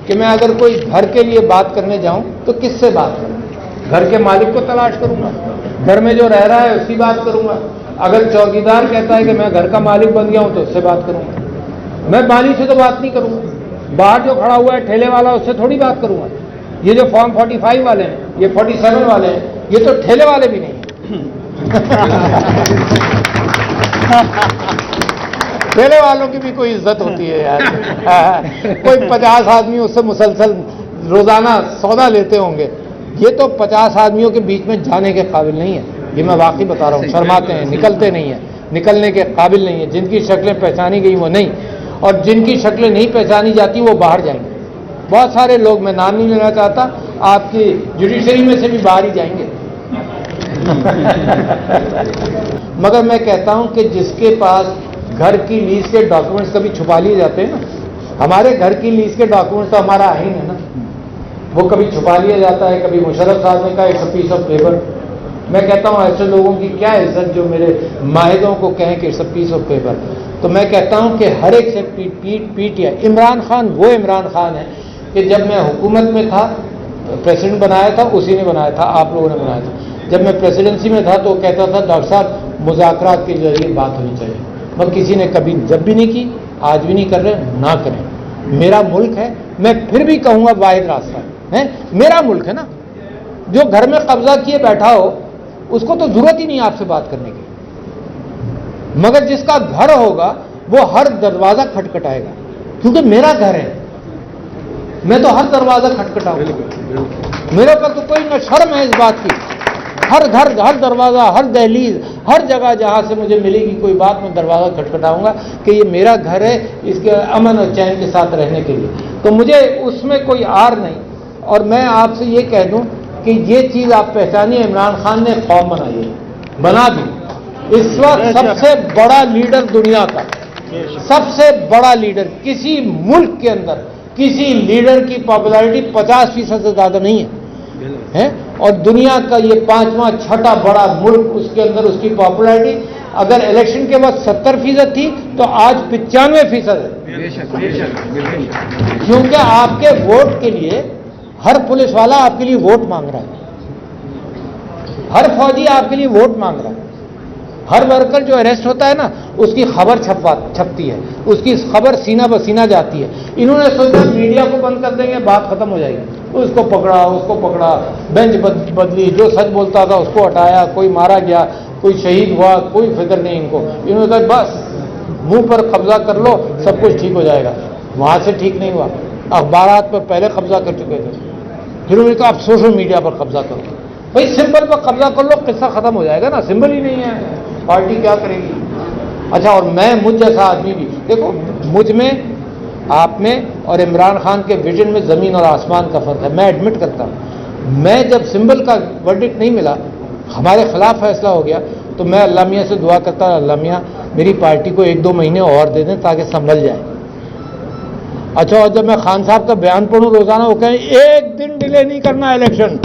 کہ میں اگر کوئی گھر کے لیے بات کرنے جاؤں تو کس سے بات کروں؟ گھر کے مالک کو تلاش کروں گا، گھر میں جو رہ رہا ہے اس کی بات کروں گا. اگر چوکیدار کہتا ہے کہ میں گھر کا مالک بن گیا ہوں تو اس سے بات کروں گا. میں مالی سے تو بات نہیں کروں گا. باہر جو کھڑا ہوا ہے ٹھیلے والا اس سے تھوڑی بات کروں گا. یہ جو فارم 45 والے ہیں، یہ 47 والے ہیں، یہ تو ٹھیلے والے بھی نہیں ہیں. ٹھیلے والوں کی بھی کوئی عزت ہوتی ہے یار. کوئی 50 آدمی اس سے مسلسل روزانہ سودا لیتے ہوں گے. یہ تو 50 آدمیوں کے بیچ میں جانے کے قابل نہیں ہے. یہ میں واقعی بتا رہا ہوں. شرماتے ہیں، نکلتے نہیں ہیں، نکلنے کے قابل نہیں ہیں. جن کی شکلیں پہچانی گئی وہ نہیں، اور جن کی شکلیں نہیں پہچانی جاتی وہ باہر جائیں گے. بہت سارے لوگ، میں نام نہیں لینا چاہتا، آپ کی جوڈیشری میں سے بھی باہر ہی جائیں گے. مگر میں کہتا ہوں کہ جس کے پاس گھر کی لیز کے ڈاکومنٹس کبھی چھپا لیے جاتے ہیں نا، ہمارے گھر کی لیز کے ڈاکومنٹس تو ہمارا آئین ہے نا، وہ کبھی چھپا لیا جاتا ہے. کبھی مشرف صاحب نے کہا ایک پیس آف پیپر. میں کہتا ہوں ایسے لوگوں کی کیا عزت جو میرے معاہدوں کو کہیں کہ it's a piece of paper. تو میں کہتا ہوں کہ ہر ایک سے پیٹ ہے. عمران خان وہ عمران خان ہے کہ جب میں حکومت میں تھا، پریسیڈنٹ بنایا تھا اسی نے بنایا تھا، آپ لوگوں نے بنایا تھا. جب میں پریسیڈنسی میں تھا تو وہ کہتا تھا ڈاکٹر صاحب مذاکرات کے ذریعے بات ہونی چاہیے. مگر کسی نے کبھی جب بھی نہیں کی، آج بھی نہیں کر رہے، نہ کریں. میرا ملک ہے، میں پھر بھی کہوں گا واحد راستہ ہے. میرا ملک ہے نا. جو گھر میں قبضہ کیے بیٹھا ہو اس کو تو ضرورت ہی نہیں آپ سے بات کرنے کی. مگر جس کا گھر ہوگا وہ ہر دروازہ کھٹکھٹائے گا، کیونکہ میرا گھر ہے. میں تو ہر دروازہ کھٹکھٹاؤں گا. میرے پر تو کوئی نہ شرم ہے اس بات کی. ہر گھر، ہر دروازہ، ہر دہلیز، ہر جگہ جہاں سے مجھے ملے گی کوئی بات، میں دروازہ کھٹکھٹاؤں گا کہ یہ میرا گھر ہے، اس کے امن اور چین کے ساتھ رہنے کے لیے. تو مجھے اس میں کوئی آر نہیں. اور میں آپ سے یہ کہہ دوں کہ یہ چیز آپ پہچانیے، عمران خان نے قوم بنائی ہے، بنا دی. اس وقت سب سے بڑا لیڈر دنیا کا، سب سے بڑا لیڈر کسی ملک کے اندر، کسی لیڈر کی پاپولیرٹی 50% سے زیادہ نہیں ہے. اور دنیا کا یہ 5واں 6واں بڑا ملک، اس کے اندر اس کی پاپولیرٹی اگر الیکشن کے وقت 70% تھی تو آج 95% ہے. کیونکہ آپ کے ووٹ کے لیے ہر پولیس والا آپ کے لیے ووٹ مانگ رہا ہے، ہر فوجی آپ کے لیے ووٹ مانگ رہا ہے. ہر ورکر جو اریسٹ ہوتا ہے نا، اس کی خبر چھپتی ہے، اس کی خبر سینہ بسینہ جاتی ہے. انہوں نے سوچا میڈیا کو بند کر دیں گے، بات ختم ہو جائے گی. اس کو پکڑا، بینچ بدلی، جو سچ بولتا تھا اس کو ہٹایا، کوئی مارا گیا، کوئی شہید ہوا، کوئی فکر نہیں ان کو. انہوں نے کہا بس منہ پر قبضہ کر لو، سب کچھ ٹھیک ہو جائے گا. وہاں سے ٹھیک نہیں ہوا. اخبارات پر پہلے قبضہ کر چکے تھے، پھر انہوں نے کہا اب سوشل میڈیا پر قبضہ کرو. بھائی سمبل پر قبضہ کر لو، قصہ ختم ہو جائے گا نا. سمبل ہی نہیں ہے، پارٹی کیا کرے گی؟ اچھا، اور مجھ جیسا آدمی بھی دیکھو، مجھ میں، آپ میں اور عمران خان کے ویژن میں زمین اور آسمان کا فرق ہے. میں ایڈمٹ کرتا ہوں. میں جب سمبل کا ورڈکٹ نہیں ملا، ہمارے خلاف فیصلہ ہو گیا، تو میں اللہ میاں سے دعا کرتا ہوں، اللہ میاں میری پارٹی کو 1-2 مہینے اور دے دیں تاکہ سنبھل جائے. اچھا، اور جب میں خان صاحب کا بیان پڑھوں روزانہ، وہ کہیں 1 دن ڈیلے نہیں کرنا الیکشن.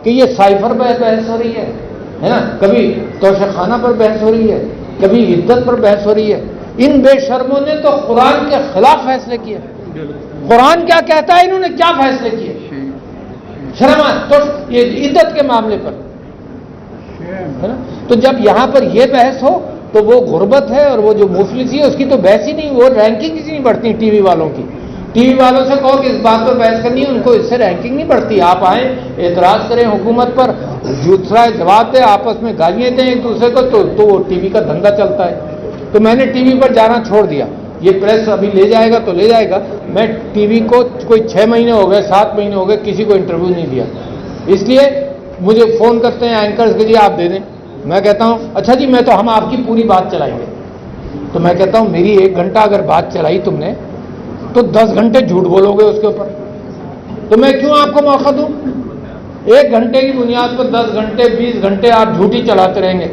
کہ یہ سائفر پہ بحث ہو رہی ہے نا، کبھی توشہ خانہ پر بحث ہو رہی ہے، کبھی عدت پر بحث ہو رہی ہے. ان بے شرموں نے تو قرآن کے خلاف فیصلے کیے. قرآن کیا کہتا ہے، انہوں نے کیا فیصلے کیے؟ شرم تو یہ عدت کے معاملے پر ہے نا. تو جب یہاں پر یہ بحث ہو تو وہ غربت ہے، اور وہ جو مفلسی ہے اس کی تو بحث ہی نہیں. وہ رینکنگ ہی نہیں بڑھتی ٹی وی والوں کی. ٹی وی والوں سے کہو کہ اس بات پر بحث کرنی ہے، ان کو اس سے رینکنگ نہیں بڑھتی. آپ آئیں، اعتراض کریں حکومت پر، دوسرا جواب دیں، آپس میں گالیاں دیں ایک دوسرے کو، تو وہ ٹی وی کا دھندا چلتا ہے. تو میں نے ٹی وی پر جانا چھوڑ دیا. یہ پریس ابھی لے جائے گا تو لے جائے گا. میں ٹی وی کو کوئی 6 مہینے ہو گئے، 7 مہینے ہو گئے، کسی کو انٹرویو نہیں دیا. اس لیے مجھے فون کرتے ہیں اینکرز کے لیے، آپ دے دیں. میں کہتا ہوں اچھا جی، میں تو ہم آپ کی پوری بات چلائیں گے. تو میں کہتا ہوں میری 1 گھنٹہ اگر بات چلائی تم نے تو 10 گھنٹے جھوٹ بولو گے اس کے اوپر. تو میں کیوں آپ کو موقع دوں؟ 1 گھنٹے کی بنیاد پر 10 گھنٹے 20 گھنٹے آپ جھوٹ ہی چلاتے رہیں گے.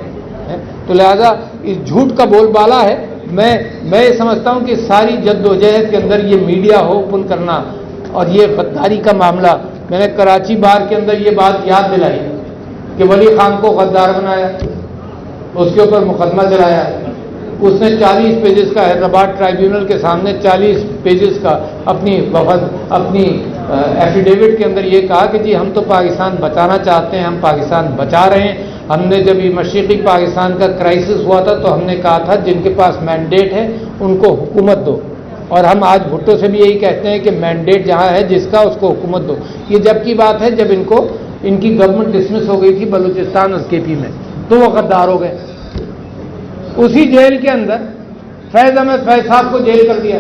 تو لہذا اس جھوٹ کا بول بالا ہے. میں یہ سمجھتا ہوں کہ ساری جد و جہد کے اندر یہ میڈیا ہو اوپن کرنا اور یہ غداری کا معاملہ، میں نے کراچی بار کے اندر یہ بات یاد دلائی کہ ولی خان کو غدار بنایا، اس کے اوپر مقدمہ چلایا. اس نے 40 پیجز کا حیدرآباد ٹرائیبیونل کے سامنے 40 پیجز کا اپنی ایفیڈیوٹ کے اندر یہ کہا کہ جی ہم تو پاکستان بچانا چاہتے ہیں، ہم پاکستان بچا رہے ہیں. ہم نے جب یہ مشرقی پاکستان کا کرائسس ہوا تھا تو ہم نے کہا تھا جن کے پاس مینڈیٹ ہے ان کو حکومت دو، اور ہم آج بھٹو سے بھی یہی کہتے ہیں کہ مینڈیٹ جہاں ہے جس کا اس کو حکومت دو. یہ جب کی بات ہے جب ان کی گورنمنٹ ڈسمس ہو گئی تھی بلوچستان اور کے پی میں، تو وہ غدار ہو گئے. اسی جیل کے اندر فیض احمد فیض صاحب کو جیل کر دیا،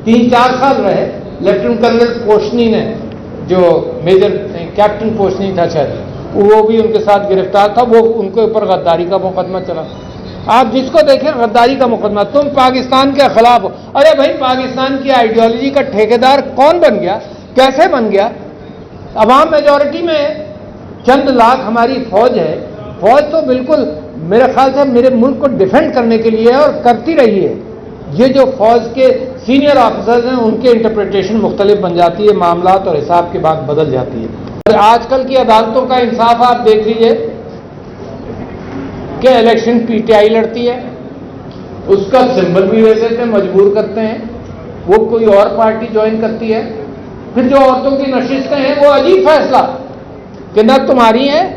3-4 سال رہے. لیفٹیننٹ کرنل پوشنی نے، جو میجر کیپٹن پوشنی تھا شاید، وہ بھی ان کے ساتھ گرفتار تھا، وہ ان کے اوپر غداری کا مقدمہ چلا. آپ جس کو دیکھیں غداری کا مقدمہ. تم پاکستان کے خلاف ہو. ارے بھائی پاکستان کی آئیڈیالوجی کا ٹھیکیدار کون بن گیا؟ کیسے بن گیا؟ عوام میجورٹی میں ہے، چند لاکھ ہماری فوج ہے. فوج تو بالکل میرے خیال سے میرے ملک کو ڈیفینڈ کرنے کے لیے ہے اور کرتی رہی ہے. یہ جو فوج کے سینئر آفیسرز ہیں ان کے انٹرپریٹیشن مختلف بن جاتی ہے، معاملات اور حساب کی بات بدل جاتی ہے. اور آج کل کی عدالتوں کا انصاف آپ دیکھ لیجئے کہ الیکشن پی ٹی آئی لڑتی ہے، اس کا سمبل بھی ویسے سے مجبور کرتے ہیں، وہ کوئی اور پارٹی جوائن کرتی ہے. پھر جو عورتوں کی نشستیں ہیں وہ عجیب فیصلہ کہ نہ تمہاری ہیں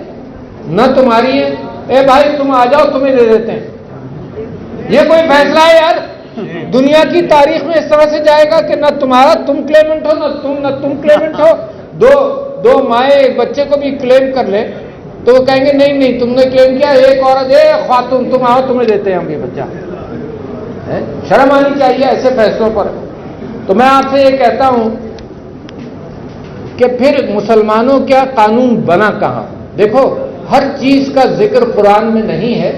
نہ تمہاری ہیں، اے بھائی تم آ جاؤ تمہیں دے دیتے ہیں. یہ کوئی فیصلہ ہے یار؟ دنیا کی تاریخ میں اس طرح سے جائے گا کہ نہ تمہارا تم کلیمنٹ ہو نہ تم کلیمنٹ ہو. دو مائیں ایک بچے کو بھی کلیم کر لے تو وہ کہیں گے نہیں تم نے کلیم کیا، ایک عورت خاتون تم آؤ تمہیں دیتے ہیں ہم یہ بچہ. شرم آنی چاہیے ایسے فیصلوں پر. تو میں آپ سے یہ کہتا ہوں کہ پھر مسلمانوں کیا قانون بنا کہاں؟ دیکھو ہر چیز کا ذکر قرآن میں نہیں ہے.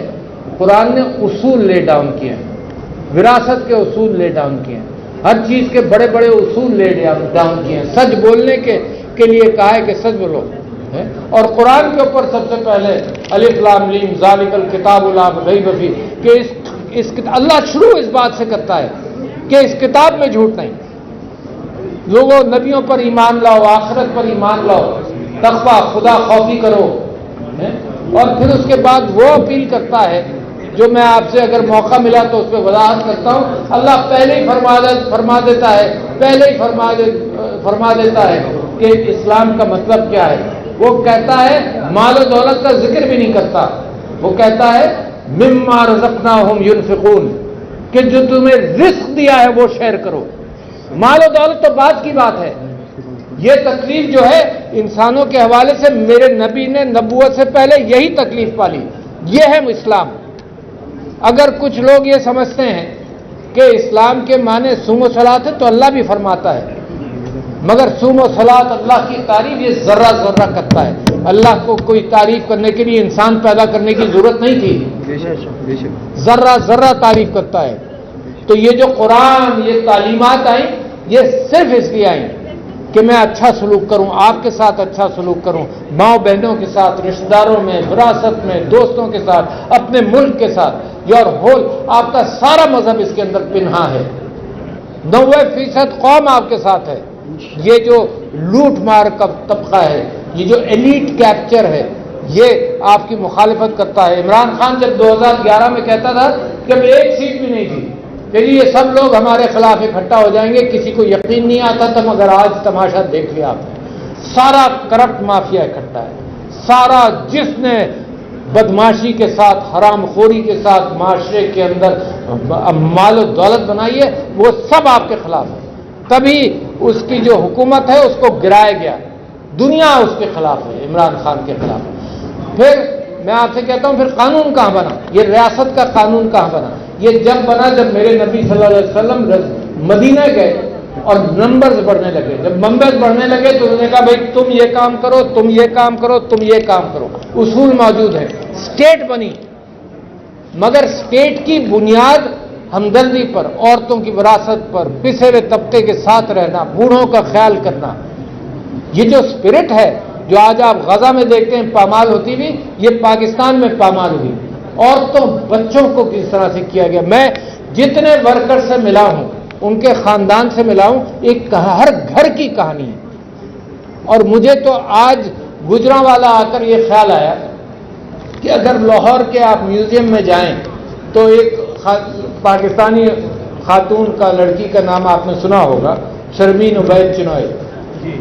قرآن نے اصول لے ڈاؤن کیے ہیں، وراثت کے اصول لے ڈاؤن کیے ہیں، ہر چیز کے بڑے بڑے اصول لے ڈاؤن کیے ہیں. سچ بولنے کے لیے کہا ہے کہ سچ بولو، اور قرآن کے اوپر سب سے پہلے الف لام میم ذالک الکتاب لا ریب فیہ، کہ اللہ شروع اس بات سے کرتا ہے کہ اس کتاب میں جھوٹ نہیں. لوگوں نبیوں پر ایمان لاؤ، آخرت پر ایمان لاؤ، تقویٰ خدا خوفی کرو. اور پھر اس کے بعد وہ اپیل کرتا ہے جو میں آپ سے اگر موقع ملا تو اس پہ وضاحت کرتا ہوں. اللہ پہلے ہی فرما دیتا ہے کہ اسلام کا مطلب کیا ہے. وہ کہتا ہے مال و دولت کا ذکر بھی نہیں کرتا، وہ کہتا ہے مما رزقناہم ینفقون، کہ جو تمہیں رزق دیا ہے وہ شیئر کرو. مال و دولت تو بعد کی بات ہے. یہ تکلیف جو ہے انسانوں کے حوالے سے میرے نبی نے نبوت سے پہلے یہی تکلیف پالی. یہ ہے اسلام. اگر کچھ لوگ یہ سمجھتے ہیں کہ اسلام کے معنی صوم و صلات ہے تو اللہ بھی فرماتا ہے، مگر صوم و صلات اللہ کی تعریف یہ ذرہ ذرہ کرتا ہے. اللہ کو کوئی تعریف کرنے کے لیے انسان پیدا کرنے کی ضرورت نہیں تھی، ذرہ ذرہ تعریف کرتا ہے. تو یہ جو قرآن یہ تعلیمات آئیں یہ صرف اس لیے آئیں کہ میں اچھا سلوک کروں، آپ کے ساتھ اچھا سلوک کروں، ماؤں بہنوں کے ساتھ، رشتہ داروں میں، وراثت میں، دوستوں کے ساتھ، اپنے ملک کے ساتھ. یور ہول آپ کا سارا مذہب اس کے اندر پنہا ہے. 90% قوم آپ کے ساتھ ہے. یہ جو لوٹ مار کا طبقہ ہے، یہ جو ایلیٹ کیپچر ہے، یہ آپ کی مخالفت کرتا ہے. عمران خان جب 2011 میں کہتا تھا کہ اب ایک سیٹ بھی نہیں تھی کہ یہ سب لوگ ہمارے خلاف اکٹھا ہو جائیں گے، کسی کو یقین نہیں آتا تھا، مگر آج تماشا دیکھ لیا آپ نے. سارا کرپٹ مافیا اکٹھا ہے، سارا جس نے بدماشی کے ساتھ، حرام خوری کے ساتھ معاشرے کے اندر مال و دولت بنائی ہے، وہ سب آپ کے خلاف ہے. تبھی اس کی جو حکومت ہے اس کو گرایا گیا. دنیا اس کے خلاف ہے، عمران خان کے خلاف. پھر میں آپ سے کہتا ہوں پھر قانون کہاں بنا؟ یہ ریاست کا قانون کہاں بنا؟ یہ جب بنا جب میرے نبی صلی اللہ علیہ وسلم مدینہ گئے اور نمبرز بڑھنے لگے. جب نمبرز بڑھنے لگے تو انہوں نے کہا بھائی تم یہ کام کرو، تم یہ کام کرو، تم یہ کام کرو. اصول موجود ہے. اسٹیٹ بنی، مگر اسٹیٹ کی بنیاد ہمدردی پر، عورتوں کی وراثت پر، پسے ہوئے طبقے کے ساتھ رہنا، بوڑھوں کا خیال کرنا. یہ جو اسپرٹ ہے جو آج آپ غزہ میں دیکھتے ہیں پامال ہوتی ہوئی، یہ پاکستان میں پامال ہوئی. عورتوں بچوں کو کس طرح سے کیا گیا. میں جتنے ورکر سے ملا ہوں، ان کے خاندان سے ملا ہوں، ایک ہر گھر کی کہانی ہے. اور مجھے تو آج گجرانوالا آ کر یہ خیال آیا کہ اگر لاہور کے آپ میوزیم میں جائیں تو ایک پاکستانی خاتون کا لڑکی کا نام آپ نے سنا ہوگا، شرمین عبید چنوئی.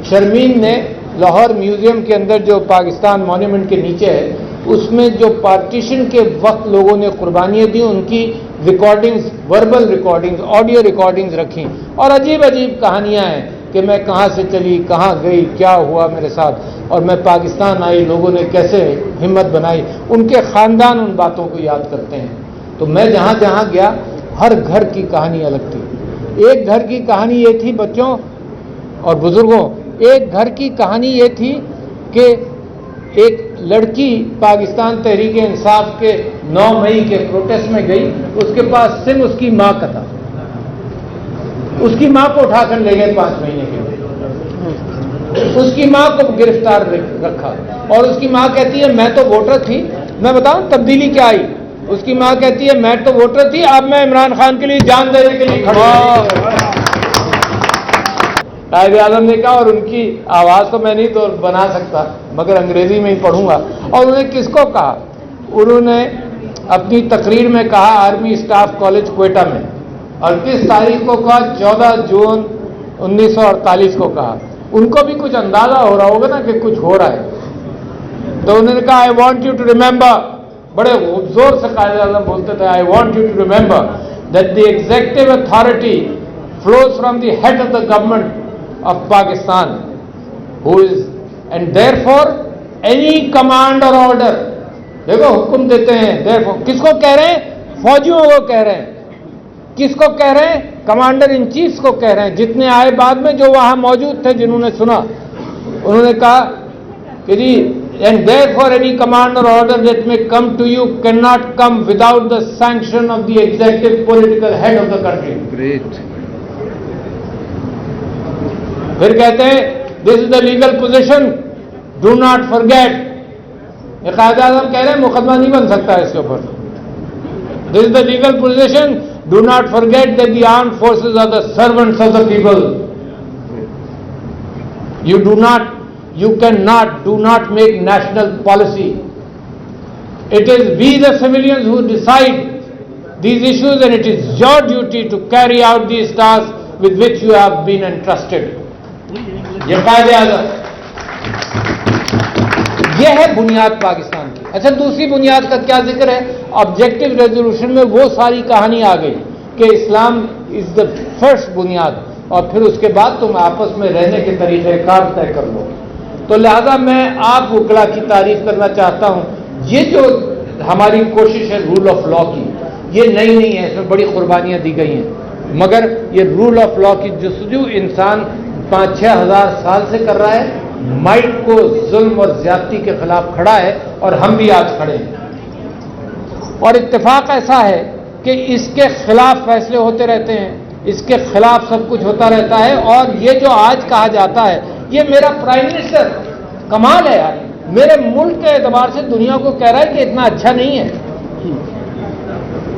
شرمین نے لاہور میوزیم کے اندر جو پاکستان مونیومنٹ کے نیچے ہے، اس میں جو پارٹیشن کے وقت لوگوں نے قربانیاں دی، ان کی recordings, verbal recordings, audio recordings رکھی، اور عجیب عجیب کہانیاں ہیں کہ میں کہاں سے چلی، کہاں گئی، کیا ہوا میرے ساتھ، اور میں پاکستان آئی، لوگوں نے کیسے ہمت بنائی. ان کے خاندان ان باتوں کو یاد کرتے ہیں. تو میں جہاں جہاں گیا ہر گھر کی کہانی الگ تھی. ایک گھر کی کہانی یہ تھی بچوں اور بزرگوں، ایک گھر کی کہانی یہ تھی کہ ایک لڑکی پاکستان تحریک انصاف کے 9 مئی کے پروٹیسٹ میں گئی، اس کے پاس سم اس کی ماں کا تھا، اس کی ماں کو اٹھا کر لے گئے 5 مہینے کے لیے، اس کی ماں کو گرفتار رکھا، اور اس کی ماں کہتی ہے میں تو ووٹر تھی. میں بتاؤں تبدیلی کیا آئی؟ اس کی ماں کہتی ہے میں تو ووٹر تھی، اب میں عمران خان کے لیے جان دینے کے لیے کھڑا ہوں. قائد اعظم نے کہا، اور ان کی آواز تو میں نہیں تو بنا سکتا مگر انگریزی میں ہی پڑھوں گا. اور انہوں نے کس کو کہا؟ انہوں نے اپنی تقریر میں کہا آرمی اسٹاف کالج کوئٹہ میں، اور کس تاریخ کو کہا؟ 14 جون 1948 کو کہا. ان کو بھی کچھ اندازہ ہو رہا ہوگا نا کہ کچھ ہو رہا ہے. تو انہوں نے کہا I want you to remember, بڑے زور سے قائد اعظم بولتے تھے، I want you to remember that the executive authority flows from the head of the government of Pakistan, who is, and therefore any command or order، دیکھو حکم دیتے ہیں، therefore کس کو کہہ رہے ہیں؟ فوجیوں کو کہہ رہے ہیں. کس کو کہہ رہے ہیں؟ کمانڈر ان چیف کو کہہ رہے ہیں. جتنے آئے بعد میں جو وہاں موجود تھے جنہوں نے سنا، انہوں نے کہا کہ جی and therefore any command or order that may come to you cannot come without the sanction of the executive political head of the country. Great. پھر کہتے ہیں this is the legal position, do not forget. یہ قائد اعظم کہہ رہے ہیں مقدمہ نہیں بن سکتا ہے اس کے اوپر. This is the legal position, do not forget that the armed forces are the servants of the people. You cannot, do not make national policy. It is we the civilians who decide these issues, and it is your duty to carry out these tasks with which you have been entrusted. یہ قائد اعظم، یہ ہے بنیاد پاکستان کی. اچھا دوسری بنیاد کا کیا ذکر ہے؟ آبجیکٹو ریزولوشن میں وہ ساری کہانی آ گئی کہ اسلام از دا فرسٹ بنیاد، اور پھر اس کے بعد تم آپس میں رہنے کے طریقہ کار طے کر لو. تو لہذا میں آپ وکلا کی تعریف کرنا چاہتا ہوں. یہ جو ہماری کوشش ہے رول آف لا کی، یہ نئی نہیں ہے، اس میں بڑی قربانیاں دی گئی ہیں، مگر یہ رول آف لا کی جستجو انسان 5-6 ہزار سال سے کر رہا ہے. مائٹ کو ظلم اور زیادتی کے خلاف کھڑا ہے، اور ہم بھی آج کھڑے ہیں. اور اتفاق ایسا ہے کہ اس کے خلاف فیصلے ہوتے رہتے ہیں، اس کے خلاف سب کچھ ہوتا رہتا ہے. اور یہ جو آج کہا جاتا ہے یہ میرا پرائم منسٹر، کمال ہے یار، میرے ملک کے اعتبار سے دنیا کو کہہ رہا ہے کہ اتنا اچھا نہیں ہے،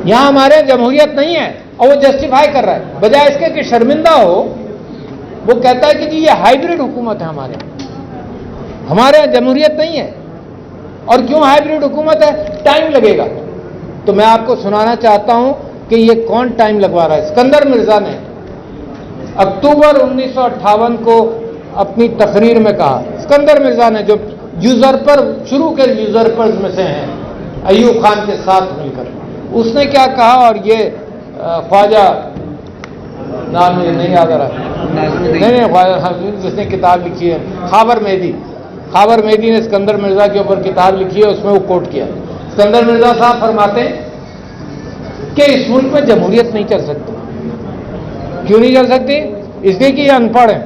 یہاں ہمارے جمہوریت نہیں ہے، اور وہ جسٹیفائی کر رہا ہے. بجائے اس کے کہ شرمندہ ہو، وہ کہتا ہے کہ جی یہ ہائیبریڈ حکومت ہے، ہمارے یہاں جمہوریت نہیں ہے. اور کیوں ہائیبریڈ حکومت ہے؟ ٹائم لگے گا. تو میں آپ کو سنانا چاہتا ہوں کہ یہ کون ٹائم لگوا رہا ہے. اسکندر مرزا نے اکتوبر 1958 کو اپنی تقریر میں کہا، اسکندر مرزا نے جو یوزرپر شروع کے یوزرپرز میں سے ہیں ایوب خان کے ساتھ مل کر، اس نے کیا کہا؟ اور یہ خواجہ نام مجھے نہیں یاد آ رہا، نہیں خواجہ جس نے کتاب لکھی ہے، خاور میدی نے اسکندر مرزا کے اوپر کتاب لکھی ہے، اس میں وہ کوٹ کیا. اسکندر مرزا صاحب فرماتے ہیں کہ اس ملک میں جمہوریت نہیں چل سکتی. کیوں نہیں چل سکتی؟ اس لیے کہ یہ ان پڑھ ہیں.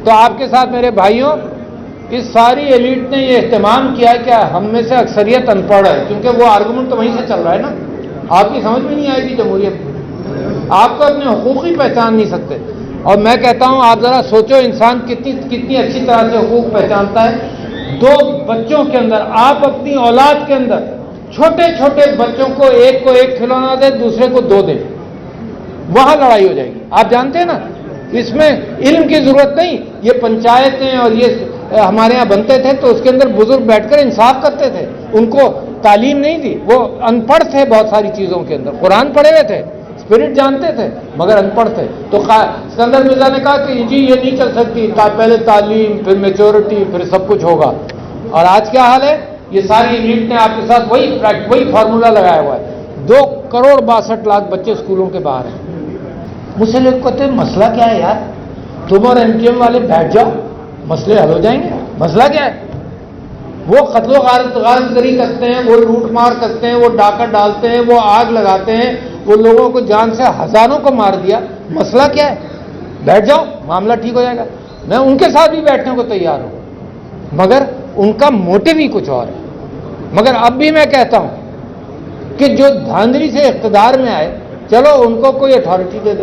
تو آپ کے ساتھ میرے بھائیوں، اس ساری ایلیٹ نے یہ اہتمام کیا کہ ہم میں سے اکثریت ان پڑھ ہے، کیونکہ وہ آرگومنٹ تو وہیں سے چل رہا ہے نا. آپ کی سمجھ میں نہیں آئے گی جمہوریت، آپ تو اپنے حقوق ہی پہچان نہیں سکتے. اور میں کہتا ہوں آپ ذرا سوچو انسان کتنی اچھی طرح سے حقوق پہچانتا ہے. 2 بچوں کے اندر، آپ اپنی اولاد کے اندر چھوٹے چھوٹے بچوں کو ایک کھلونا دے، دوسرے کو 2 دے، وہاں لڑائی ہو جائے گی. آپ جانتے ہیں نا، اس میں علم کی ضرورت نہیں. یہ پنچایتیں اور یہ ہمارے یہاں بنتے تھے تو اس کے اندر بزرگ بیٹھ کر انصاف کرتے تھے، ان کو تعلیم نہیں تھی، وہ ان پڑھ تھے بہت ساری چیزوں کے اندر، قرآن پڑھے ہوئے تھے، اسپرٹ جانتے تھے مگر ان پڑھ تھے. تو اسکندر مرزا نے کہا کہ جی یہ نہیں چل سکتی، پہلے تعلیم پھر میچورٹی پھر سب کچھ ہوگا. اور آج کیا حال ہے؟ یہ ساری ایلیٹ نے آپ کے ساتھ وہی فارمولہ لگایا ہوا ہے. 2,62,00,000 بچے اسکولوں کے باہر ہیں. مجھ سے لوگ کہتے ہیں مسئلہ کیا ہے یار، تم اور ایم کیو ایم والے بیٹھ جاؤ، مسئلے حل ہو جائیں گے. مسئلہ کیا ہے؟ وہ قتل و غارت گری کرتے ہیں، وہ لوٹ مار کرتے ہیں، وہ ڈاکہ ڈالتے ہیں، وہ آگ لگاتے ہیں، وہ لوگوں کو جان سے ہزاروں کو مار دیا. مسئلہ کیا ہے؟ بیٹھ جاؤ، معاملہ ٹھیک ہو جائے گا. میں ان کے ساتھ بھی بیٹھنے کو تیار ہوں، مگر ان کا موٹو ہی کچھ اور ہے. مگر اب بھی میں کہتا ہوں کہ جو دھاندلی سے اقتدار میں آئے، چلو ان کو کوئی اتھارٹی دے دو.